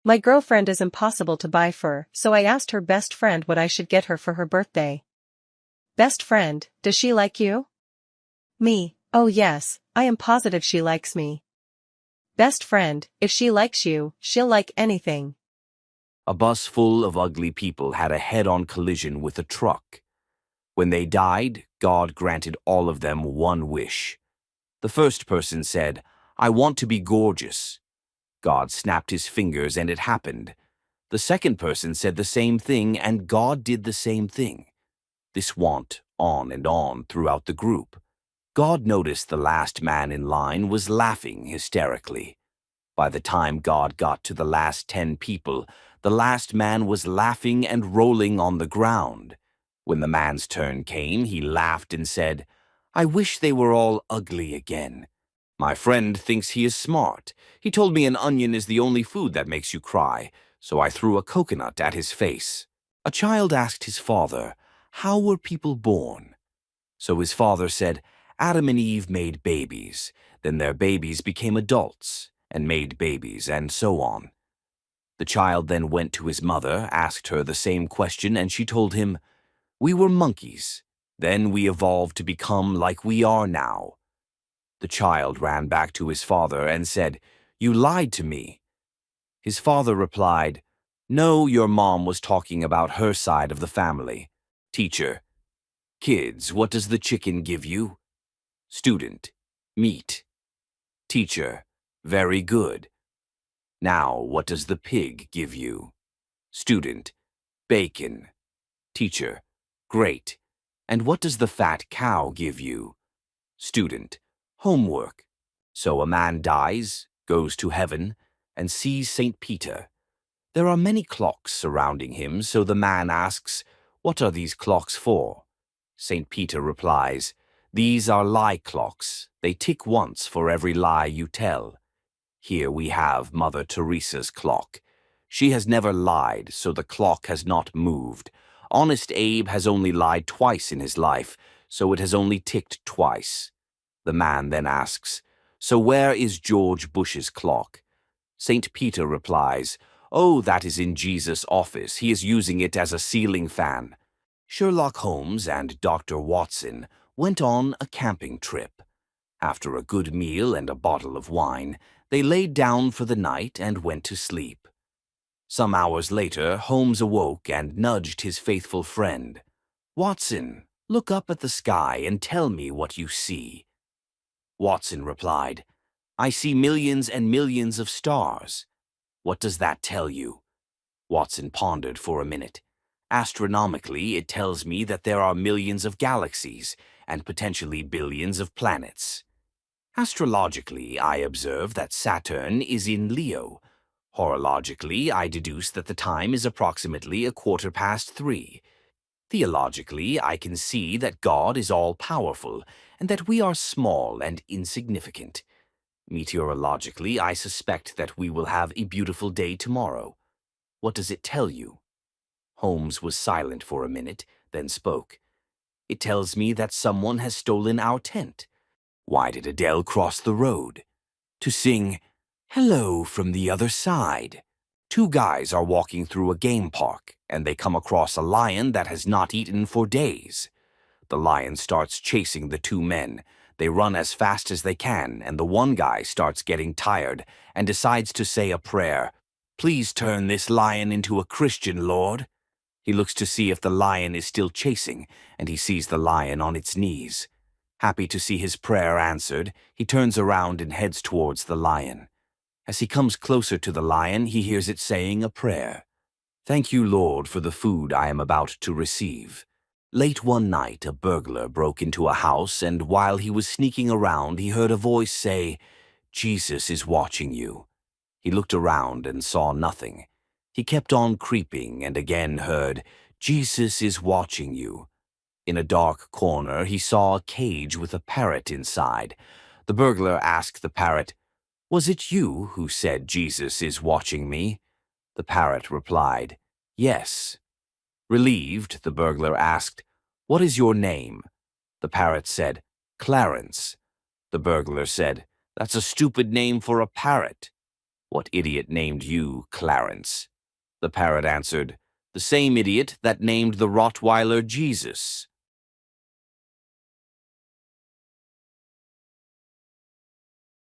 My girlfriend is impossible to buy for, so I asked her best friend what I should get her for her birthday. Best friend, does she like you? Me, oh yes, I am positive she likes me. Best friend, if she likes you, she'll like anything. A bus full of ugly people had a head-on collision with a truck. When they died, God granted all of them one wish. The first person said, "I want to be gorgeous." God snapped his fingers and it happened. The second person said the same thing and God did the same thing. This went on and on throughout the group. God noticed the last man in line was laughing hysterically. By the time God got to the last 10 people, the last man was laughing and rolling on the ground. When the man's turn came, he laughed and said, "I wish they were all ugly again. My friend thinks he is smart. He told me an onion is the only food that makes you cry, so I threw a coconut at his face." A child asked his father, "How were people born?" So his father said, "Adam and Eve made babies, then their babies became adults and made babies, and so on." The child then went to his mother, asked her the same question, and she told him, "We were monkeys. Then we evolved to become like we are now." The child ran back to his father and said, "You lied to me." His father replied, "No, your mom was talking about her side of the family." Teacher: "Kids, what does the chicken give you?" Student: "Meat." Teacher: "Very good. Now, what does the pig give you?" Student: "Bacon." Teacher: "Great. And what does the fat cow give you?" Student: "Homework." So a man dies, goes to heaven, and sees St. Peter. There are many clocks surrounding him, so the man asks, "What are these clocks for?" St. Peter replies, "These are lie clocks. They tick once for every lie you tell." Here we have Mother Teresa's clock. She has never lied, so the clock has not moved. Honest Abe has only lied twice in his life, so it has only ticked twice. The man then asks, "So where is George Bush's clock?" St. Peter replies, "Oh, that is in Jesus' office. He is using it as a ceiling fan." Sherlock Holmes and Dr. Watson went on a camping trip. After a good meal and a bottle of wine, they laid down for the night and went to sleep. Some hours later, Holmes awoke and nudged his faithful friend. "Watson, look up at the sky and tell me what you see." Watson replied, "I see millions and millions of stars." "What does that tell you?" Watson pondered for a minute. "Astronomically, it tells me that there are millions of galaxies and potentially billions of planets. Astrologically, I observe that Saturn is in Leo. Horologically, I deduce that the time is approximately 3:15. Theologically, I can see that God is all-powerful and that we are small and insignificant. Meteorologically, I suspect that we will have a beautiful day tomorrow. What does it tell you?" Holmes was silent for a minute, then spoke. "It tells me that someone has stolen our tent." "Why did Adele cross the road?" "To sing 'Hello' from the other side." Two guys are walking through a game park, and they come across a lion that has not eaten for days. The lion starts chasing the two men. They run as fast as they can, and the one guy starts getting tired and decides to say a prayer. "Please turn this lion into a Christian, Lord." He looks to see if the lion is still chasing, and he sees the lion on its knees. Happy to see his prayer answered, he turns around and heads towards the lion. As he comes closer to the lion, he hears it saying a prayer. "Thank you, Lord, for the food I am about to receive." Late one night, a burglar broke into a house, and while he was sneaking around, he heard a voice say, "Jesus is watching you." He looked around and saw nothing. He kept on creeping and again heard, "Jesus is watching you." In a dark corner, he saw a cage with a parrot inside. The burglar asked the parrot, "Was it you who said Jesus is watching me?" The parrot replied, "Yes." Relieved, the burglar asked, "What is your name?" The parrot said, "Clarence." The burglar said, "That's a stupid name for a parrot." "What idiot named you Clarence?" The parrot answered, "The same idiot that named the Rottweiler Jesus."